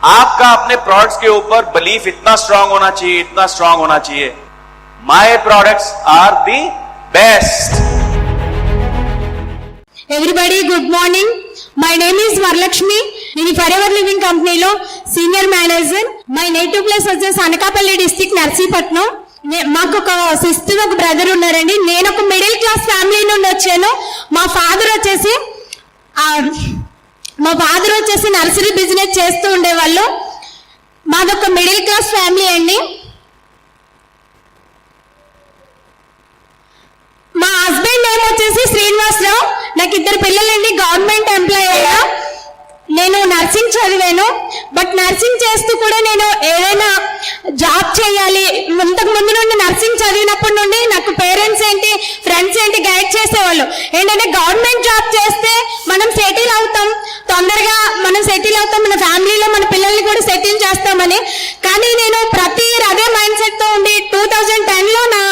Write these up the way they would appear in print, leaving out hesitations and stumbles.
आपका अपने प्रोडक्ट्स के ऊपर बिलीफ इतना स्ट्रांग होना चाहिए, इतना स्ट्रांग होना चाहिए. My products are the best. Everybody, good morning. My name is Varalakshmi. నేను ఫరెవర్ లివింగ్ కంపెనీలో senior manager. My native place వచ్చేసి అనకాపల్లి డిస్ట్రిక్ట్ నర్సీపట్నం. మాకు ఒక సిస్టర్ ఒక బ్రదర్ ఉన్నారండి. నేను ఒక మిడిల్ క్లాస్ ఫ్యామిలీ నుండి వచ్చాను. మా ఫాదర్ వచ్చేసి నర్సరీ బిజినెస్ చేస్తూ ఉండేవాళ్ళు. మాదొక మిడిల్ క్లాస్ ఫ్యామిలీ అండి. మా హస్బెండ్ నేమ్ వచ్చేసి శ్రీనివాసరావు. నాకు 2 పిల్లలండి. గవర్నమెంట్ ఎంప్లాయీ అయ్యా. నేను నర్సింగ్ చదివాను. బట్ నర్సింగ్ చేస్తూ కూడా నేను ఏదైనా జాబ్ చేయాలి. ఇంతకు ముందు నుండి నర్సింగ్ చదివినప్పటి నుండి నాకు పేరెంట్స్ ఏంటి, ఫ్రెండ్స్ ఏంటి గైడ్ చేసేవాళ్ళు. ఏంటంటే గవర్నమెంట్ జాబ్ చేస్తే మనం సెటిల్ అవుతాం, తొందరగా మనం సెటిల్ అవుతాం, మన ఫ్యామిలీలో మన పిల్లల్ని కూడా సెటిల్ చేస్తామని. కానీ నేను ప్రతి ఇయర్ అదే మైండ్ సెట్ తో ఉండి 2010లో నా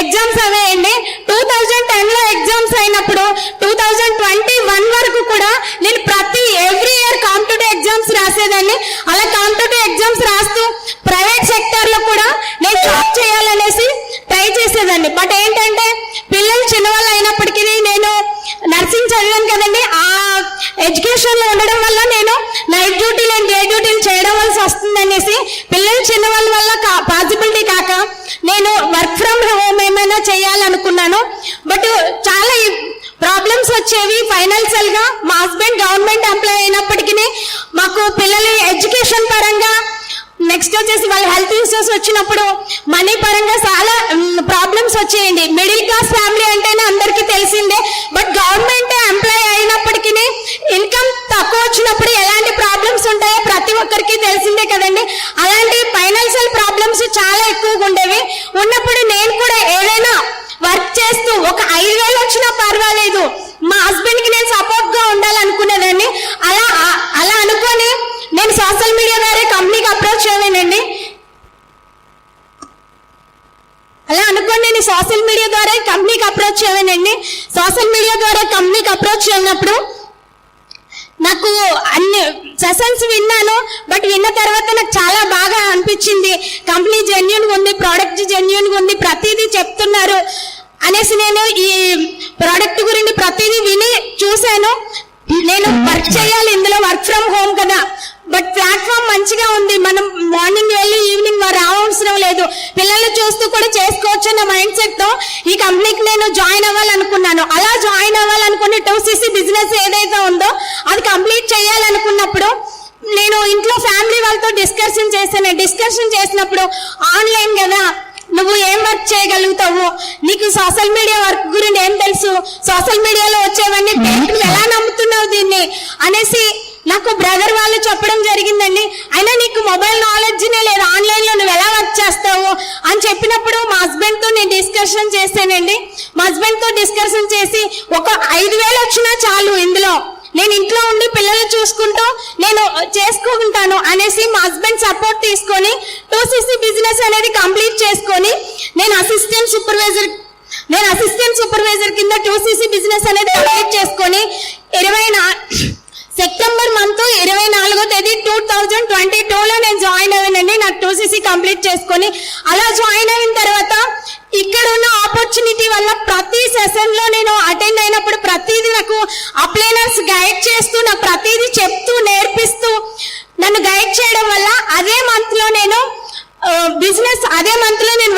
ఎగ్జామ్స్ అవేయండి. 2010లో ఎగ్జామ్స్ అయినప్పుడు 2021 వరకు కూడా నేను ఎవ్రీ ఇయర్ కాంపిటేటివ్ ఎగ్జామ్స్ రాసేదాన్ని. అలా కాంపిటేటివ్ ఎగ్జామ్స్ రాస్తూ ప్రైవేట్ సెక్టర్ లో కూడా నేను జాబ్ చేయాలనేసి ట్రై చేసేదాన్ని. బట్ ఏంటంటే పిల్లలు చిన్నవాళ్ళు అయినప్పటికీ నేను నర్సింగ్ చదివాను కదండి. ఆ ఎడ్యుకేషన్ లో ఉండడం వల్ల నేను నైట్ డ్యూటీలు అండ్ డే డ్యూటీలు చేయడం వలసి వస్తుంది అనేసి పిల్లలు చిన్నవాళ్ళ వల్ల పాసిబిలిటీ కాక నేను వర్క్ ఫ్రమ్ హోమ్ ఏమైనా చేయాలనుకున్నాను. బట్ చాలా ప్రాబ్లమ్స్ వచ్చేవి ఫైనాన్షియల్ గా. మా హస్బెండ్ గవర్నమెంట్ ఎంప్లాయీ అయినప్పటికీ మాకు పిల్లలు ఎడ్యుకేషన్ పరంగా, నెక్స్ట్ వచ్చేసి వాళ్ళ హెల్త్ ఇష్యూస్ వచ్చినప్పుడు మనీ పరంగా చాలా ప్రాబ్లమ్స్ వచ్చేయండి. మిడిల్ క్లాస్ ఫ్యామిలీ అంటేనే అందరికీ తెలిసిందే. బట్ గవర్నమెంట్ ఎంప్లాయీ అయినప్పటికీ ఇన్కమ్ తక్కువ వచ్చినప్పుడు ఎలాంటి ప్రాబ్లమ్స్ ఉంటాయో ప్రతి ఒక్కరికి తెలిసిందే కదండి. అలాంటి ఫైనాన్షియల్ ప్రాబ్లమ్స్ చాలా ఎక్కువగా ఉండేవి. ఉన్నప్పుడు నేను కూడా ఏదైనా వర్క్ చేస్తూ ఒక 5,000 వచ్చినా పర్వాలేదు, మా హస్బెండ్ కి నేను సపోర్ట్ గా ఉండాలనుకునేదాన్ని. అలా అనుకొని నేను సోషల్ మీడియా ద్వారా కంపెనీకి అప్రోచ్ అయ్యానండి. సోషల్ మీడియా ద్వారా కంపెనీకి అప్రోచ్ అయినప్పుడు నాకు అన్ని సెషన్స్ విన్నాను. బట్ విన్న తర్వాత నాకు చాలా బాగా అనిపించింది. కంపెనీ జెన్యూన్ ఉంది, ప్రోడక్ట్ జెన్యూన్ ఉంది, ప్రతిదీ చెప్తున్నారు అనేసి నేను ఈ ప్రోడక్ట్ గురించి ప్రతిదీ విని చూశాను. నేను వర్క్ చేయాలి ఇందులో, వర్క్ ఫ్రమ్ హోమ్ కదా, బట్ ప్లాట్ఫామ్ మంచిగా ఉంది. మనం మార్నింగ్ వెళ్ళి ఈవినింగ్ రావవసరం లేదు, పిల్లల్ని చూస్తూ కూడా చేసుకోవచ్చు అన్న మైండ్ సెట్ తో ఈ కంపెనీకి నేను జాయిన్ అవ్వాలనుకున్నాను. అలా జాయిన్ అవ్వాలనుకుని 2cc బిజినెస్ ఏదైతే ఉందో అది కంప్లీట్ చేయాలనుకున్నప్పుడు నేను ఇంట్లో ఫ్యామిలీ వాళ్ళతో డిస్కషన్ చేసినప్పుడు ఆన్లైన్ కదా, నువ్వు ఏం వర్క్ చేయగలుగుతావు, నీకు సోషల్ మీడియా వర్క్ గురించి ఏం తెలుసు, సోషల్ మీడియాలో వచ్చేవన్నీ ఎలా నమ్ముతున్నావు దీన్ని అనేసి నాకు బ్రదర్ వాళ్ళు చెప్పడం జరిగిందండి. అయినా నీకు మొబైల్ నాలెడ్జ్నే లేదు, ఆన్లైన్ లో నువ్వు ఎలా వర్క్ చేస్తావు అని చెప్పినప్పుడు మా హస్బెండ్ తో నేను డిస్కషన్ చేశానండి. మా హస్బెండ్ తో డిస్కషన్ చేసి ఒక 5,000 వచ్చినా చాలు, ఇందులో నేను ఇంట్లో ఉండి పిల్లలు చూసుకుంటూ నేను చేసుకుంటాను అనేసి మా హస్బెండ్ సపోర్ట్ తీసుకొని 2cc బిజినెస్ అనేది కంప్లీట్ చేసుకొని నేను అసిస్టెంట్ సూపర్వైజర్ కింద 2cc బిజినెస్ అనేది కంప్లీట్ చేసుకొని సెప్టెంబర్ మంత్ 24వ తేదీ 2022లో నేను జాయిన్ అయ్యానండి. నాకు 2cc కంప్లీట్ చేసుకొని అలా జాయిన్ అయిన తర్వాత ఇక్కడ ఉన్న ఆపర్చునిటీ వల్ల ప్రతి సెషన్ లో నేను అటెండ్ అయినప్పుడు ప్రతిదీ నాకు అప్లైనర్స్ గైడ్ చేస్తూ నాకు ప్రతిదీ చెప్తూ నేర్పిస్తూ నన్ను గైడ్ చేయడం వల్ల అదే మంత్ లో నేను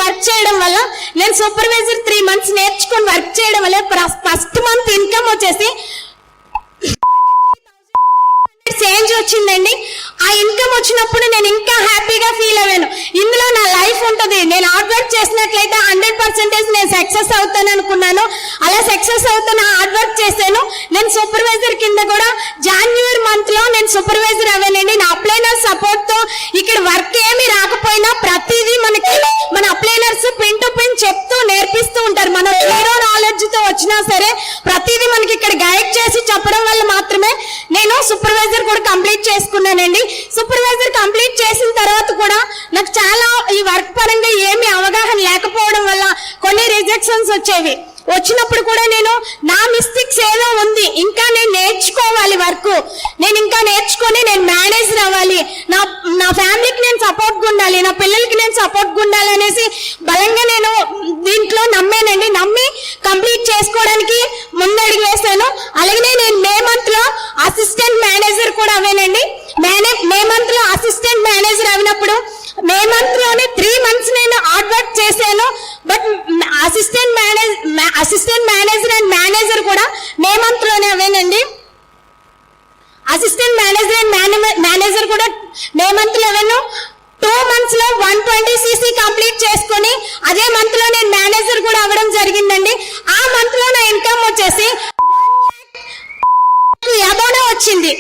వర్క్ చేయడం వల్ల నేను సూపర్వైజర్ 3 months నేర్చుకొని వర్క్ చేయడం వల్ల ఫస్ట్ మంత్ ఇన్కమ్ వచ్చేసి చేంజ్ వచ్చిందండి. ఆ ఇన్కమ్ వచ్చినప్పుడు నేను ఇంకా హ్యాపీగా ఫీల్ అయ్యాను. ఇందులో నా లైఫ్ ఉంటుంది, నేను హార్డ్ వర్క్ చేసినట్లయితే 100% నేను సక్సెస్ అవుతాను అనుకున్నాను. అలా సక్సెస్ అవుతాను, హార్డ్ వర్క్ చేశాను. నేను సూపర్వైజర్ కింద కూడా జనవరి మంత్ లో నేను సూపర్వైజర్ అవ్వానండి. నా అప్లైనర్ సపోర్ట్ తో ఇక్కడ వర్క్ ఏమి రాకపోయినా ప్రతిదీ మనకి మన అప్లైనర్స్ పిన్ టు పిన్ చెప్తూ నేర్పిస్తూ ఉంటారు. మనం జీరో నాలెడ్జ్ తో వచ్చినా సరే ప్రతిదీ మనకి ఇక్కడ గైడ్ చేసి చెప్పడం వల్ల మాత్రమే నేను సూపర్వైజర్ కూడా కంప్లీట్ చేసుకున్నానండి. సూపర్వైజర్ కంప్లీట్ చేసిన తర్వాత కూడా నాకు చాలా ఈ వర్క్ పరంగా ఏమి అవగాహన లేకపోవడం వల్ల కొన్ని రిజెక్షన్స్ వచ్చేవి. వచ్చినప్పుడు కూడా నేను నా మిస్టేక్స్ ఏదో ఉంది, ఇంకా నేను నేర్చుకోవాలి వర్క్, నేను ఇంకా నేర్చుకొని నేను మేనేజర్ అవ్వాలి, నా ఫ్యామిలీకి నేను సపోర్ట్గా ఉండాలి, నా పిల్లలకి నేను సపోర్ట్గా ఉండాలి అనేసి బలంగా నేను దీంట్లో నమ్మానండి. నమ్మి కంప్లీట్ చేసుకోవడానికి ముందడుగు వేశాను. అలాగే నేను మే మంత్ లో అసిస్టెంట్ మేనేజర్ కూడా అవ్వానండి. మే మంత్ లో అసిస్టెంట్ మేనేజర్ అయినప్పుడు మే మంత్ లోనే 3 months నేను హార్డ్ వర్క్ చేశాను. But assistant manager and manager కూడా మే మంత్ లోనే అవ్వానండి. అసిస్టెంట్ మేనేజర్ అండ్ మేనేజర్ కూడా మే మంత్ లో అవ్వాను. 2 months లో 120cc కంప్లీట్ చేసుకొని అదే మంత్ లో నేను మేనేజర్ కూడా అవ్వడం జరిగిందండి. ఆ మంత్ లో నా ఇన్కమ్ వచ్చేసి 1 lakh అబౌవ్ వచ్చింది.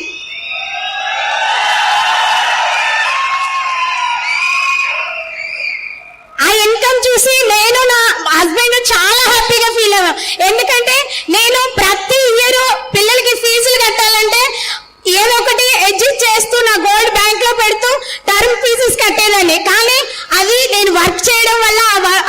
ఆ ఇన్కమ్ చూసి నేను నా హస్బెండ్ చాలా హ్యాపీగా ఫీల్ అయ్యాను. ఎందుకంటే నేను ప్రతి ఇయర్ పిల్లలకి ఫీజులు కట్టాలంటే ఏదో ఒకటి అడ్జస్ట్ చేస్తూ నా గోల్డ్ బ్యాంక్ లో పెడుతూ టర్మ్ ఫీజెస్ కట్టేదాన్ని. కానీ అది నేను వర్క్ చేయడం వల్ల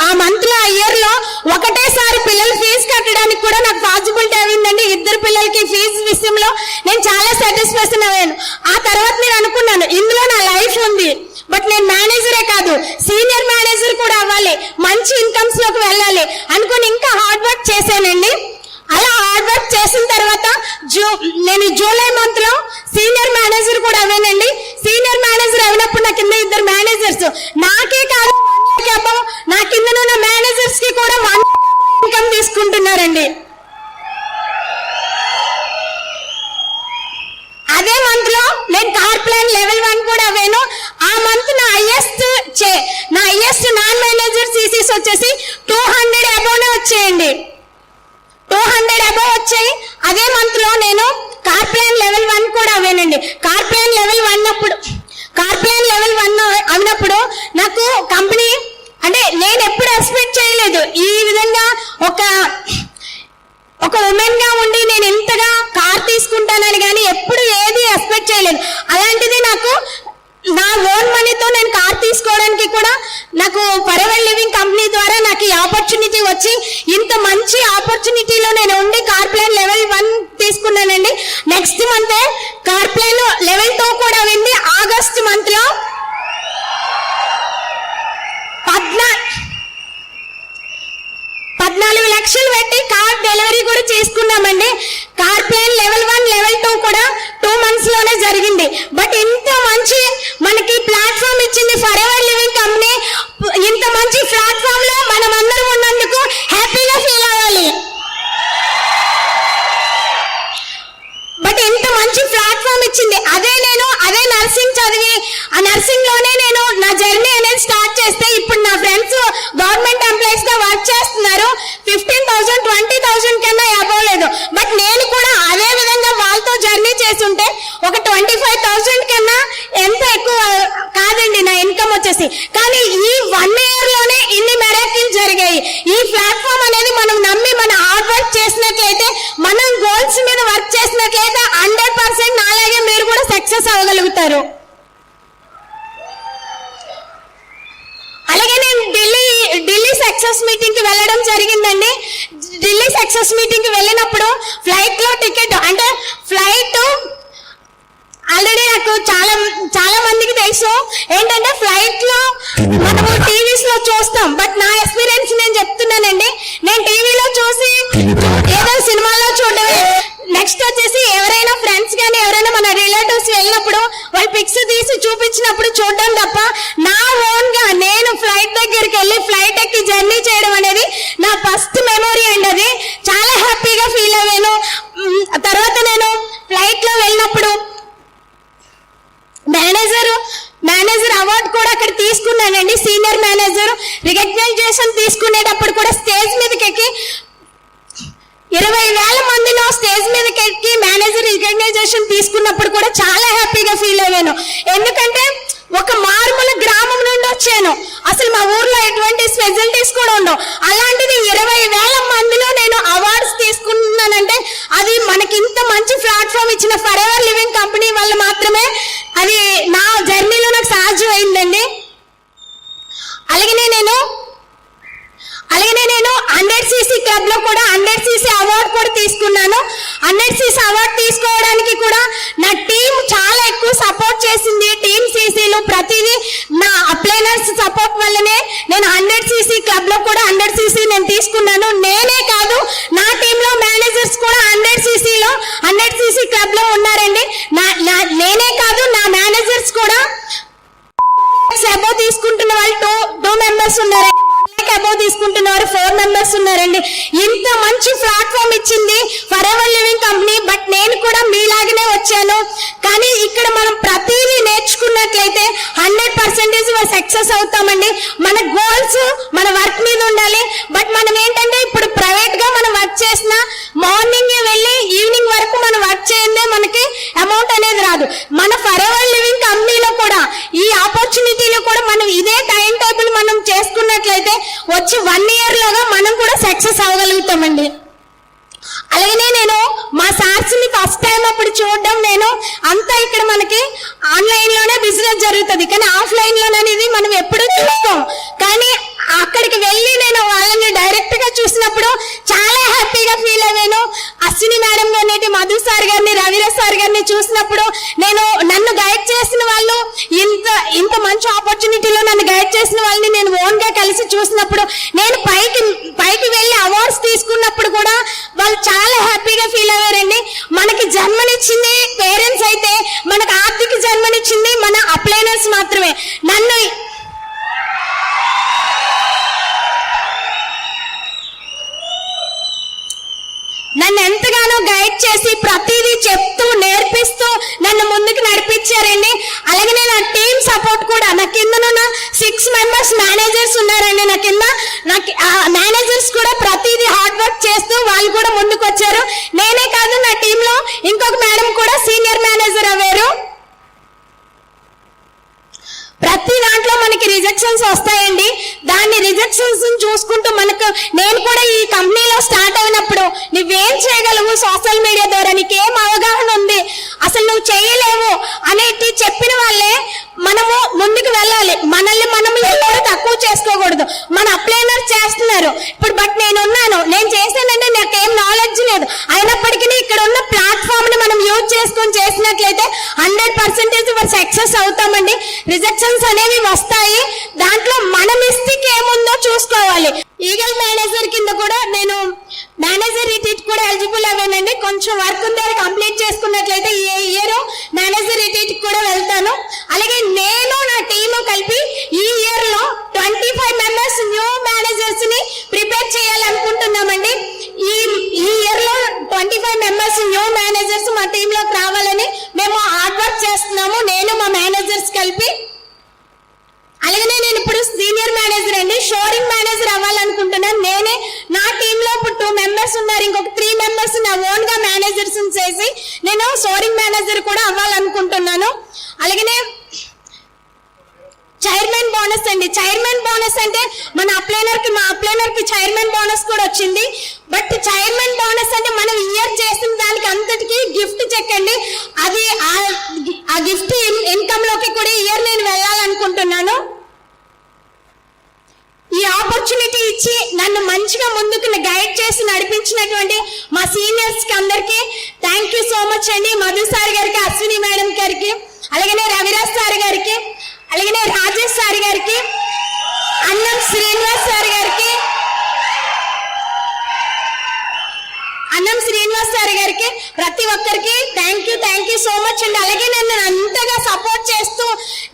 ఆ మంత్ లో, ఆ ఇయర్ లో ఒకటేసారి పిల్లల ఫీజు కట్టడానికి కూడా నాకు పాసిబిలిటీ అయిందండి. 2 పిల్లలకి ఫీజు విషయంలో నేను చాలా సాటిస్ఫాక్షన్ అయ్యాను. ఆ తర్వాత నేను అనుకున్నాను ఇందులో నా లైఫ్ ఉంది, బట్ నేను మేనేజరే కాదు సీనియర్ మేనేజర్ కూడా అవ్వాలి, మంచి ఇన్కమ్స్ లోకి వెళ్ళాలి అనుకుని ఇంకా హార్డ్ వర్క్ చేశానండి. అలా హార్డ్ వర్క్ చేసిన తర్వాత నేను జూలై మంత్ లో సీనియర్ మేనేజర్ కూడా అవ్వానండి. సీనియర్ మేనేజర్ అయినప్పుడు నా కింద 2 మేనేజర్స్, నాకే కాదు నా కింద ఉన్న మేనేజర్స్ కి కూడా 1 lakh ఇన్కమ్ తీసుకుంటున్నారండి. అదే మంత్ లో నేను కార్ప్లాన్ లెవెల్ 1 కూడా అవ్వాను. ఆ మంత్ నా హైయెస్ట్ నాన్ మేనేజర్ సీసీస్ వచ్చేసి 200 అబౌవ్ వచ్చాయండి. 200 అబౌవ్ వచ్చాయి. అదే మంత్ లో నేను కార్ప్లాన్ లెవెల్ 1 కూడా అవ్వానండి. కార్ప్లాన్ లెవెల్ 1 అన్నప్పుడు నాకు కంపెనీ అంటే నేను ఎప్పుడు ఎక్స్పెక్ట్ చేయలేదు ఈ విధంగా ఒక ఉమెన్ గా ఉండి నేను ఇంతగా కార్ తీసుకుంటానని కానీ ఎప్పుడు ఏది ఎక్స్పెక్ట్ చేయలేదు. అలాంటిది నాకు నా ఓన్ మనీతో నేను కార్ తీసుకోవడానికి కూడా నాకు ఫరెవర్ లివింగ్ కంపెనీ ద్వారా నాకు ఈ ఆపర్చునిటీ వచ్చి ఇంత మంచి ఆపర్చునిటీలో నేను ఉండి కార్ప్లాన్ లెవెల్ 1 తీసుకున్నానండి. నెక్స్ట్ మంత్ కార్ప్లాన్ లెవెల్ 2 కూడా ఉంది. ఆగస్ట్ మంత్ లో 14 లక్షలు పెట్టి కార్ డెలివరీ కూడా చేసుకున్నామండి. కార్ప్లాన్ లెవెల్ 1 లెవెల్ 2 కూడా 2 months లోనే జరిగింది. బట్ ఇంత మంచి మనకి ప్లాట్ఫామ్ ఇచ్చింది ఫరెవర్ లివింగ్ కంపెనీ. ఇంత మంచి ప్లాట్ఫామ్ లో మనం అందరం ఉన్నందుకు హ్యాపీగా ఫీల్ అవ్వాలి. బట్ ఎంత మంచి ప్లాట్ఫామ్ ఇచ్చింది. అదే నర్సింగ్ చదివి ఆ నర్సింగ్ లోనే నేను నా జర్నీ అనేది స్టార్ట్ చేస్తే ఇప్పుడు నా ఫ్రెండ్స్ గవర్నమెంట్ ఎంప్లాయీస్ గా వర్క్ చేస్తున్నారు. 15,000 20,000 కన్నా అబౌవ్ లేదు. బట్ నేను కూడా అదే విధంగా వాళ్ళతో జర్నీ చేస్తుంటే ఒక 25,000 కన్నా ఎంత ఎక్కువ కాదండి నా ఇన్కమ్ వచ్చేసి. కానీ ఈ 1 year లోనే ఇన్ని మెరాకిల్ జరిగాయి. ఈ ప్లాట్ఫామ్ అనేది మనం నమ్మి మన హార్డ్ వర్క్ చేసినట్లయితే, మనం గోల్స్ మీద వర్క్ చేసినట్లయితే 100% నాలాగే మీరు కూడా సక్సెస్ అవ్వగలుగుతారు. అలాగే నేను ఢిల్లీ సక్సెస్ మీటింగ్ కి వెళ్ళడం జరిగిందండి. ఢిల్లీ సక్సెస్ మీటింగ్ కి వెళ్ళినప్పుడు ఫ్లైట్ లో టికెట్ అంటే ఫ్లైట్ ఆల్రెడీ నాకు చాలా మందికి తెలుసు ఏంటంటే ఫ్లైట్ లో మనము టీవీస్ లో చూస్తాం. బట్ నా ఎక్స్పీరియన్స్ నేను చెప్తున్నానండి. నేను టీవీలో చూసి ఏదో సినిమాలో చూడడమే. నెక్స్ట్ వచ్చేసి ఎవరైనా ఫ్రెండ్స్ కానీ ఎవరైనా మన రిలేటివ్స్ వెళ్ళినప్పుడు వాళ్ళు పిక్స్ తీసి చూపించినప్పుడు చూడడం తప్ప నా ఓన్ గా నేను ఫ్లైట్ దగ్గరికి వెళ్ళి ఫ్లైట్ ఎక్కి జర్నీ చేయడం అనేది నా ఫస్ట్ మెమొరీ అండి. అది చాలా హ్యాపీగా ఫీల్ అయ్యాను. తర్వాత నేను ఫ్లైట్ లో వెళ్ళినప్పుడు మేనేజర్ అవార్డు కూడా అక్కడ తీసుకున్నానండి. సీనియర్ మేనేజర్ రికగ్నైజేషన్ తీసుకునేటప్పుడు కూడా స్టేజ్ మీదకి ఎక్కి 20,000 మందిలో స్టేజ్ మీదకి ఎక్కి మేనేజర్ రికగ్నైజేషన్ తీసుకున్నప్పుడు కూడా చాలా హ్యాపీగా ఫీల్ అయ్యాను. ఎందుకంటే ఒక మారుమూల గ్రామం నుండి వచ్చాను. అసలు మా ఊర్లో ఎటువంటి ఫెసిలిటీస్ కూడా ఉండవు. అలాంటిది 20,000 మందిలో నేను అవార్డ్స్ తీసుకున్నానంటే అది మనకి ఇంత మంచి ప్లాట్ఫామ్ ఇచ్చిన ఫరెవర్ లివింగ్ కంపెనీ వల్ల మాత్రమే అది నా జర్నీలో నాకు సాధ్యం అయిందండి. అలాగే నేను 100cc క్లబ్ లో కూడా 100cc అవార్డు కూడా తీసుకున్నాను. 100cc అవార్డు తీసుకోవడానికి కూడా నా టీం చాలా ఎక్కువ సపోర్ట్ చేసింది. టీమ్ సీసీలు ప్రతిదీ నా అప్లైనర్స్ సపోర్ట్ వల్లనే నేను 100cc క్లబ్ లో కూడా 100cc నేను తీసుకున్నాను. నేనే కాదు, నా టీంలో మేనేజర్స్ కూడా 100cc క్లబ్ లో ఉన్నారండి. నేనే కాదు, నా మేనేజర్స్ కూడా అబౌవ్ తీసుకుంటున్న వాళ్ళు 2 మెంబర్స్ ఉన్నారండి. అబౌవ్ తీసుకుంటున్నవారు 4 మెంబర్స్ ఉన్నారండి. ఇంత మంచి ప్లాట్ఫామ్ ఇచ్చింది for ever living company. But నేను కూడా మీలాగనే వచ్చాను. కానీ ఇక్కడ మనం ప్రతిదీ నేర్చుకున్నట్లయితే 100% సక్సెస్ అవుతామండి. మన గోల్స్ మన వర్క్ మీద ఉండాలి. బట్ మనం ఏంటంటే ఇప్పుడు ప్రైవేట్ గా మనం వర్క్ చేసిన మార్నింగ్ వెళ్ళి ఈవినింగ్ వరకు మనం వర్క్ చేయందే మనకి అమౌంట్ అనేది రాదు. మన ఫర్ ఎవర్ లివింగ్ కంపెనీలో కూడా ఈ ఆపర్చునిటీలో కూడా మనం ఇదే టైం టేబుల్ మనం చేసుకున్నట్లయితే వచ్చి 1 year లోగా మనం కూడా సక్సెస్ అవ్వగలుగుతామండి. అలాగనే నేను మా సార్స్ ని ఫస్ట్ టైం అప్పుడు చూడడం, నేను అంతా ఇక్కడ మనకి ఆన్లైన్ లోనే బిజినెస్ జరుగుతుంది, కానీ ఆఫ్లైన్ లోనేది మనం ఎప్పుడూ చూస్తాం. కానీ అక్కడికి వెళ్ళి నేను వాళ్ళని డైరెక్ట్ గా చూసినప్పుడు చాలా హ్యాపీగా ఫీల్ అయ్యాను. అశ్విని మేడం గారిని, మధు సార్ గారిని, రవిరాజ్ సార్ గారిని చూసినప్పుడు నన్ను గైడ్ చేసిన వాళ్ళు, ఇంత మంచి ఆపర్చునిటీలో నన్ను గైడ్ చేసిన వాళ్ళని నేను ఓన్ గా కలిసి చూసినప్పుడు, నేను పైకి వెళ్ళి అవార్డ్స్ తీసుకున్నప్పుడు కూడా వాళ్ళు చాలా హ్యాపీగా ఫీల్ అయ్యారండి. మనకి జన్మనిచ్చింది పేరెంట్స్ అయితే మనకు ఆర్థిక జన్మనిచ్చింది మన అప్లైనర్స్ మాత్రమే. నన్ను ఎంతగానో గైడ్ చేసి ప్రతిదీ చెప్తూ నేర్పిస్తూ నన్ను ముందుకు నడిపించారండి. అలాగే నా టీమ్ సపోర్ట్ కూడా, నా కింద 6 మెంబర్స్ మేనేజర్స్ ఉన్నారండి. నా కింద మేనేజర్స్ కూడా ప్రతిదీ హార్డ్ వర్క్ చేస్తూ వాళ్ళు కూడా ముందుకు వచ్చారు. నేనే కాదు, నా టీంలో ఇంకొక మేడం కూడా సీనియర్ మేనేజర్ అయ్యారు. ప్రతి దాంట్లో మనకి రిజెక్షన్స్ వస్తాయండి. దాన్ని రిజెక్షన్స్ చూసుకుంటూ నేను కూడా ఈ కంపెనీలో స్టార్ట్ అయినప్పుడు నువ్వేం చేయగలవు సోషల్ మీడియా ద్వారా, నీకేం అవగాహన ఉంది, అసలు నువ్వు చేయలేవు అనేటి చెప్పిన వాళ్ళే మనము ముందుకు వెళ్ళాలి. మనల్ని మనం ఎప్పుడు తక్కువ చేసుకోకూడదు. మన అప్లైనర్ చేస్తున్నారు ఇప్పుడు, బట్ నేను చేశానంటే నాకేం నాలెడ్జ్ లేదు, అయినప్పటికీ ఇక్కడ ఉన్న ప్లాట్ఫామ్ ని మనం యూజ్ చేసుకొని చేసినట్లయితే 100% సక్సెస్ అవుతామండి. రిజెక్షన్స్ అనేవి వస్తాయి, దాంట్లో మన మిస్టేక్ ఏముందో చూసుకోవాలి. ఈగల్ మేనేజర్ కింద కూడా నేను మేనేజర్ రిట్రీట్ కూడా ఎలిజిబుల్ అవ్వానండి. కొంచెం వర్క్ ఉంటే కంప్లీట్ చేసుకున్నట్లయితే ఈ ఇయర్ మేనేజర్ రిట్రీట్ కూడా వెళ్తాను. అలాగే నేను నా టీము కలిపి ఈ ఇయర్ లో 25 మెంబర్స్ న్యూ మేనేజర్స్ ని ప్రిపేర్ చేయాలనుకుంటున్నామండి. ఈ ఇయర్ లో 25 మెంబర్స్ న్యూ మేనేజర్స్ మా టీంలోకి రావాలని మేము హార్డ్ వర్క్ చేస్తున్నాము, నేను మా మేనేజర్స్ కలిపి. అలాగే నేను ఇప్పుడు సీనియర్ మేనేజర్ అండి, షోరింగ్ మేనేజర్ అవ్వాలనుకుంటున్నాను. నేనే నా టీంలో ఇప్పుడు 2 మెంబర్స్ ఉన్నారు, ఇంకొక 3 మెంబర్స్ నా ఓన్ గా మేనేజర్స్ చేసి నేను షోరింగ్ మేనేజర్ కూడా అవ్వాలనుకుంటున్నాను. అలాగే చైర్మన్ బోనస్ అండి. చైర్మన్ బోనస్ అంటే మా అప్లైనర్ కి చైర్మన్ బోనస్ కూడా వచ్చింది. బట్ చైర్మన్ బోనస్ అంటే మనం ఇయర్ చేసిన దానికి అంతటికి గిఫ్ట్ చెక్ అండి. అది ఆ గిఫ్ట్ ఇన్కమ్ లోకి కూడా ఇయర్ నేను వెళ్ళాలనుకుంటున్నాను. ఈ ఆపర్చునిటీ ఇచ్చి నన్ను మంచిగా ముందుకు గైడ్ చేసి నడిపించినటువంటి మా సీనియర్స్ కి అందరికి థ్యాంక్ యూ సో మచ్ అండి. మధు సార్ గారికి, అశ్విని మేడం గారికి, అలాగే రవిరాజ్ సార్ గారికి, అలాగే రాజేష్ సార్ గారికి, అన్నం శ్రీనివాస్ సార్ గారికి, ప్రతి ఒక్కరికి థ్యాంక్ యూ సో మచ్ అండి. అలాగే నన్ను అంతగా సపోర్ట్ చేస్తూ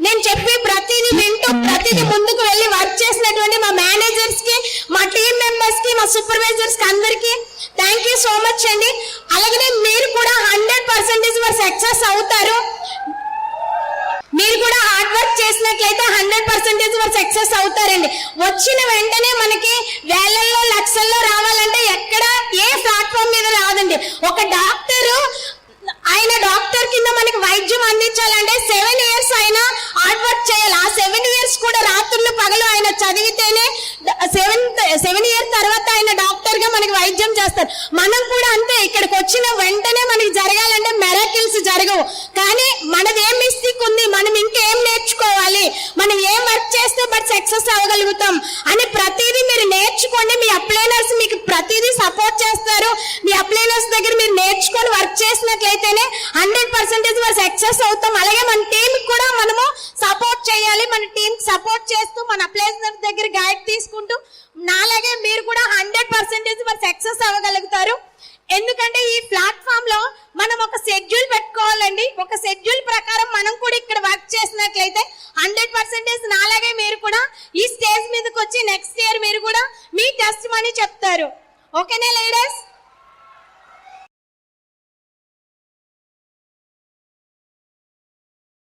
నేను చెప్పి ప్రతిదీ వింటూ ప్రతిదీ ముందుకు వెళ్ళి వర్క్ చేసినటువంటి మా మేనేజర్స్ కి, మా టీమ్ మెంబర్స్ కి, మా సూపర్వైజర్స్ కి అందరికి థ్యాంక్ యూ సో మచ్ అండి. అలాగే మీరు కూడా 100% సక్సెస్ అవుతారు. మీరు కూడా హార్డ్ వర్క్ చేసినట్లయితే 100% సక్సెస్ అవుతారండి. వచ్చిన వెంటనే మనకి వేలల్లో లక్షల్లో రావాలంటే ఎక్కడ ఏ ప్లాట్ఫామ్ మీద రాదండి. ఒక డాక్టర్ కింద మనకి వైద్యం అందించాలంటే 7 years అయినా హార్డ్ వర్క్ చేయాలి. ఆ 7 years కూడా రాత్రులు పగలు ఆయన చదివితేనే 7 years తర్వాత ఆయన డాక్టర్ గా మనకి వైద్యం చేస్తారు. మనం కూడా అంతే, ఇక్కడికి వచ్చిన వెంటనే మనకి జరగాలంటే మెరాకిల్స్ జరగవు. కానీ మనది ఏం మిస్టేక్ ఉంది, మనం ఇంకేం నేర్చుకోవాలి, మనం ఏం వర్క్ చేస్తే బట్ సక్సెస్ అవ్వగలుగుతాం అని ప్రతిదీ మీరు నేర్చుకోండి. మీ అప్లైనర్స్ మీకు ప్రతిదీ సపోర్ట్ మన టీం సపోర్ట్ చేస్తూ మన ప్లేస్మెంట్ దగ్గర గైడ్ తీసుకుంటూ నాలాగే మీరు కూడా 100% మరి సక్సెస్ అవ్వగలుగుతారు. ఎందుకంటే ఈ ప్లాట్ఫామ్ లో మనం ఒక షెడ్యూల్ పెట్టుకోవాలండి. ఒక షెడ్యూల్ ప్రకారం మనం కూడా ఇక్కడ వర్క్ చేసినట్లయితే 100% నాలాగే మీరు కూడా ఈ స్టేజ్ మీదకి వచ్చి నెక్స్ట్ ఇయర్ మీరు కూడా మీ టెస్ట్ మనీ చెప్తారు. ఓకేనా లేడీస్?